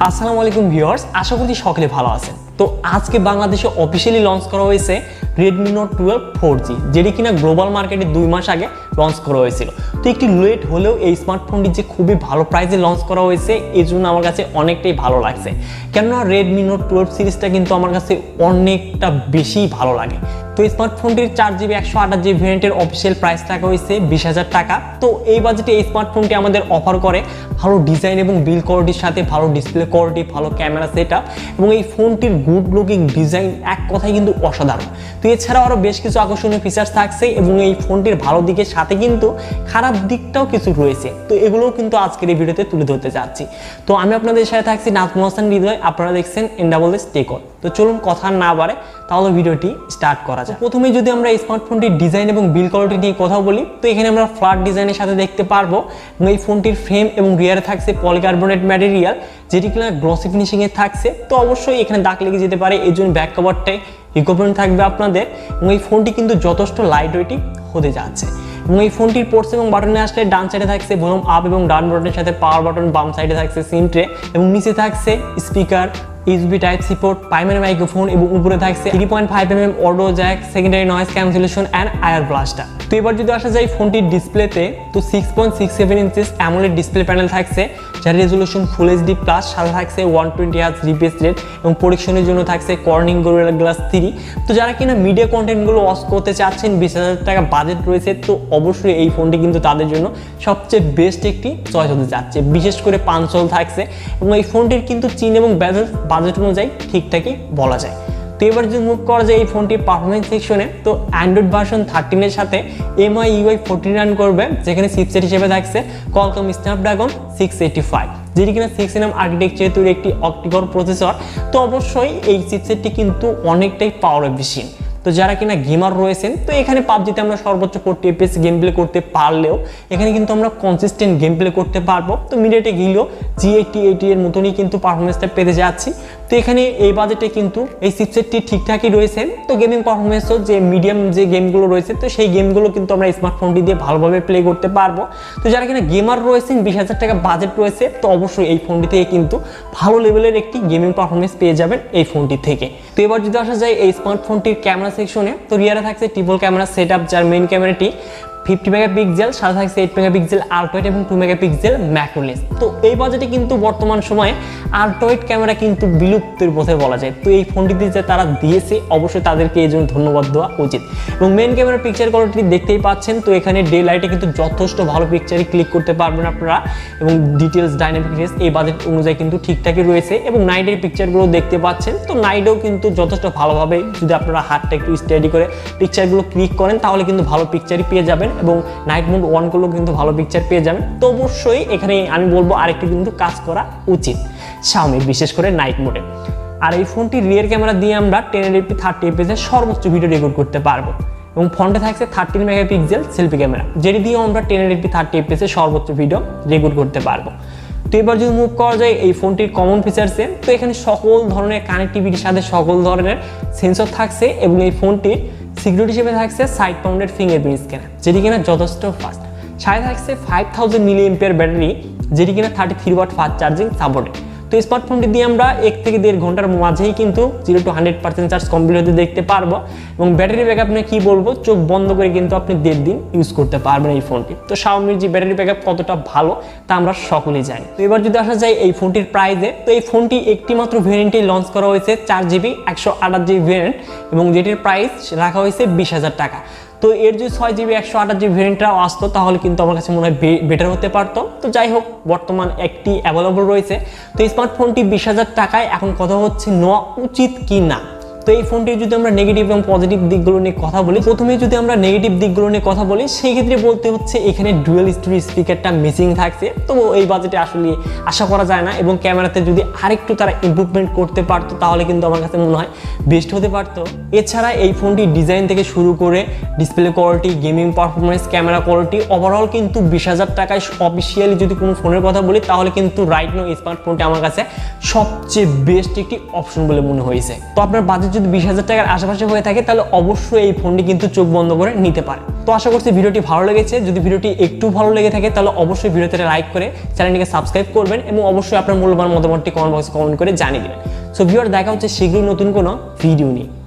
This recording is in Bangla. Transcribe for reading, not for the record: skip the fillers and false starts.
আসসালামু আলাইকুম ভিউয়ার্স, আশা করি সকলে ভালো আছেন। তো আজকে বাংলাদেশে অফিসিয়ালি লঞ্চ করা হয়েছে Redmi Note 12 4G, যেটি কিনা গ্লোবাল মার্কেটে 2 মাস আগে লঞ্চ করা হয়েছিল। তো একটি লেট হলেও এই স্মার্টফোনটি যে খুবই ভালো প্রাইসে লঞ্চ করা হয়েছে, এই জন্য আমার কাছে অনেকটাই ভালো লাগছে। কেননা Redmi Note 12 সিরিজটা কিন্তু আমার কাছে অনেকটা বেশি ভালো লাগে। তো এই স্মার্টফোনটির 4GB 128GB ভেরিয়েন্টের অফিসিয়াল প্রাইস টাকা হয়েছে 20,000 টাকা। তো এই বাজেটে এই স্মার্টফোনটি আমাদের অফার করে ভালো ডিজাইন এবং বিল্ড কোয়ালিটির সাথে ভালো ডিসপ্লে কোয়ালিটি, ভালো ক্যামেরা সেটআপ এবং এই ফোনটির গুড লুকিং ডিজাইন এক কথায় কিন্তু অসাধারণ। তো এছাড়াও আরও বেশ কিছু আকর্ষণীয় ফিচার্স থাকছে এবং এই ফোনটির ভালো দিকের সাথে কিন্তু খারাপ দিকটাও কিছু রয়েছে। তো এগুলোও কিন্তু আজকের এই ভিডিওতে তুলে ধরতে চাচ্ছি। তো আমি আপনাদের সাথে থাকছি নাজমুল হাসান হৃদয়, আপনারা দেখছেন NHH টেক অল। তো চলুন কথা না বাড়ে তাহলে ভিডিওটি স্টার্ট করা যায়। প্রথমেই যদি আমরা এই স্মার্টফোনটির ডিজাইন এবং বিল্ড কোয়ালিটি নিয়ে কথা বলি, তো এখানে আমরা ফ্ল্যাট ডিজাইনের সাথে দেখতে পারবো এবং এই ফোনটির ফ্রেম এবং রিয়ারে থাকছে পলিকার্বনেট ম্যাটেরিয়াল, যেটি কিনা গ্লসি ফিনিশিংয়ে থাকছে। তো অবশ্যই এখানে দাগ লেগে যেতে পারে, এই জন্য ব্যাক কভারটাই রিকভারেন্ট থাকবে আপনাদের। এবং এই ফোনটি কিন্তু যথেষ্ট লাইট ওয়েটই হতে যাচ্ছে। এবং এই ফোনটির পোর্টস এবং বাটনে আসলে ডান সাইডে থাকছে ভলিউম আপ এবং ডাউন বাটনের সাথে পাওয়ার বাটন, বাম সাইডে থাকছে সিম ট্রে এবং নিচে থাকছে speaker, USB Type-C port, primary microphone এবং উপরে থাকছে 3.5mm audio jack, secondary noise cancellation and air blaster. তো এবার যদি আসা যায় ফোনটির ডিসপ্লেতে, তো 6.67 ইঞ্চিস অ্যামোলেড ডিসপ্লে প্যানেল থাকছে, যার রেজলিউশন ফুল HD প্লাস, সাথে থাকছে 120Hz রিফ্রেশ রেট এবং পরীক্ষণের জন্য থাকছে কর্নিং গোরিলা গ্লাস 3। তো যারা কিনা মিডিয়া কন্টেন্টগুলো ওয়াচ করতে চাচ্ছেন, 20,000 টাকা বাজেট রয়েছে, তো অবশ্যই এই ফোনটি কিন্তু তাদের জন্য সবচেয়ে বেস্ট একটি চয়েস হতে যাচ্ছে। বিশেষ করে পাঞ্চল থাকছে এবং এই ফোনটির কিন্তু চিন এবং বাজেট অনুযায়ী ঠিকঠাকই বলা যায়। তো এবার যদি মুভ করা যায় এই ফোনটির পারফরমেন্স সেকশনে, তো অ্যান্ড্রয়েড ভার্সন 13 সাথে MIUI 14 রান করবে, যেখানে চিপসেট হিসেবে থাকছে Qualcomm Snapdragon 685, যেটি কিনা 6nm আর্কিটেকচারে তৈরি একটি অক্টিকোর প্রসেসর। তো অবশ্যই এই চিপসেটটি কিন্তু অনেকটাই পাওয়ার এফিশিয়েন্ট। তো যারা কিনা গেমার রয়েছেন, তো এখানে পাবজিতে আমরা সর্বোচ্চ 40 FPS গেম প্লে করতে পারলেও এখানে কিন্তু আমরা কনসিস্টেন্ট গেম প্লে করতে পারবো। তো মিডিয়াটেক হিলিও G8080 এর মতনই কিন্তু পারফরমেন্সটা পেতে যাচ্ছি। তো এখানে এই বাজেটে কিন্তু এই চিপসেটটি ঠিকঠাকই রয়েছে। তো গেমিং পারফরমেন্সও যে মিডিয়াম যে গেমগুলো রয়েছে, তো সেই গেমগুলো কিন্তু আমরা স্মার্টফোনটি দিয়ে ভালোভাবে প্লে করতে পারবো। তো যারা কিনা গেমার রয়েছেন, 20,000 টাকা বাজেট রয়েছে, তো অবশ্যই এই ফোনটি থেকে কিন্তু ভালো লেভেলের একটি গেমিং পারফরমেন্স পেয়ে যাবেন এই ফোনটি থেকে। তো এবার যদি আসা যায় এই স্মার্টফোনটির ক্যামেরা সেকশনে, তো রিয়ারে থাকছে ট্রিপল ক্যামেরা সেটআপ, যার মেইন ক্যামেরাটি 50 মেগাপিক্সেল, সাথে থাকছে 8 মেগাপিক্সেল আল্ট্রা এবং 2 মেগাপিক্সেল ম্যাক্রো লেন্স। তো এই বাজেটে কিন্তু বর্তমান সময়ে আল্ট্রা ক্যামেরা কিন্তু বিলুপ্তির পথে বলা যায়। তো এই ফোনটিতে যে তারা দিয়েছে, অবশ্যই তাদেরকে এই জন্য ধন্যবাদ দেওয়া উচিত। এবং মেইন ক্যামেরা পিকচার কোয়ালিটি দেখতেই পাচ্ছেন, তো এখানে ডে লাইটে কিন্তু যথেষ্ট ভালো পিকচারই ক্লিক করতে পারবেন আপনারা এবং ডিটেলস ডাইনামিক রেস এই বাজেট অনুযায়ী কিন্তু ঠিকঠাকই রয়েছে। এবং নাইটের পিকচারগুলো দেখতে পাচ্ছেন, তো নাইটেও কিন্তু যথেষ্ট ভালোভাবে যদি আপনারা হাতটা একটু স্টাডি করে পিকচারগুলো ক্লিক করেন, তাহলে কিন্তু ভালো পিকচারই পেয়ে যাবেন এবং নাইট মোড অন করলেও কিন্তু ভালো পিকচার পেয়ে যাবেন। তো অবশ্যই এখানে আমি বলবো আরেকটু কিন্তু কাজ করা উচিত Xiaomi, বিশেষ করে নাইট মোডে। আর এই ফোনটির রিয়ার ক্যামেরা দিয়ে আমরা 1080p 30 fps এর সর্বোচ্চ ভিডিও রেকর্ড করতে পারবো এবং ফ্রন্টে থাকছে 13 মেগাপিক্সেল সেলফি ক্যামেরা, যেটি দিয়েও আমরা 1080p 30 fps এর সর্বোচ্চ ভিডিও রেকর্ড করতে পারবো। তো এবার যদি মুভ করা যায় এই ফোনটির কমন ফিচার্সে, তো এখানে সকল ধরনের কানেক্টিভিটির সাথে সকল ধরনের সেন্সর থাকছে এবং এই ফোনটির সিকিউরিটি হিসেবে থাকছে সাইড মাউন্টেড ফিঙ্গারপ্রিন্ট স্ক্যানার, যেটি কিনা যথেষ্ট ফাস্ট। সাথে থাকছে 5000 mAh ব্যাটারি, যেটি কিনা 33 ওয়াট ফাস্ট চার্জিং সাপোর্টেড। তো স্মার্টফোনটি দিয়ে আমরা 1 থেকে 1.5 ঘন্টার মাঝেই কিন্তু 0 to 100% চার্জ কমপ্লিট হতে দেখতে পারবো এবং ব্যাটারি ব্যাকআপ নিয়ে কি বলবো, চোখ বন্ধ করে কিন্তু আপনি 1.5 দিন ইউজ করতে পারবেন এই ফোনটি। তো Xiaomiর যে ব্যাটারি ব্যাকআপ কতটা ভালো তা আমরা সকলেই জানি। তো এবার যদি আসা যায় এই ফোনটির প্রাইসে, তো এই ফোনটি একটি মাত্র ভেরিয়েন্টে লঞ্চ করা হয়েছে 4GB 128GB ভেরিয়েন্ট এবং যেটির প্রাইস রাখা হয়েছে 20,000 টাকা। তো এর যে 6GB 128GB ভেরিয়েন্টটাও আসতো, তাহলে কিন্তু আমার কাছে মনে হয় বেটার হতে পারতো। তো যাই হোক, বর্তমান একটি অ্যাভেলেবল রয়েছে। তো এই স্মার্টফোনটি 20,000 টাকায় এখন কথা হচ্ছে নেওয়া উচিত কি না। তো এই ফোনটির যদি আমরা নেগেটিভ এবং পজিটিভ দিকগুলো নিয়ে কথা বলি, প্রথমে যদি আমরা নেগেটিভ দিকগুলো নিয়ে কথা বলি, সেই ক্ষেত্রে বলতে হচ্ছে এখানে ডুয়াল স্টোরেজ স্পিকারটা মিসিং থাকছে। তো এই বাজেটে আসলে আশা করা যায় না এবং ক্যামেরাতে যদি আরেকটু তারা ইমপ্রুভমেন্ট করতে পারতো, তাহলে কিন্তু আমার কাছে মনে হয় বেস্ট হতে পারতো। এছাড়া এই ফোনটির ডিজাইন থেকে শুরু করে display quality, gaming performance, camera quality overall কিন্তু 20,000 টাকায় অফিসিয়ালি যদি কোনো ফোনের কথা বলি, তাহলে কিন্তু রাইট নাও এই স্মার্টফোনটি আমার কাছে সবচেয়ে বেস্ট একটি অপশন বলে মনে হয়েছে। তো আপনার বাজেট যদি 20,000 টাকার আশেপাশে হয়ে থাকে তাহলে অবশ্যই এই ফোনটি কিন্তু চোখ বন্ধ করে নিতে পারে। তো আশা করছি ভিডিওটি ভালো লেগেছে। যদি ভিডিওটি একটু ভালো লেগে থাকে তাহলে অবশ্যই ভিডিওতে লাইক করে চ্যানেলটিকে সাবস্ক্রাইব করবেন এবং অবশ্যই আপনার মূল্যবান মতামতটি কমেন্ট বক্সে কমেন্ট করে জানিয়ে দেবেন। সো ভিউয়ার, দেখা হচ্ছে শীঘ্রই নতুন কোনো ভিডিও নিয়ে।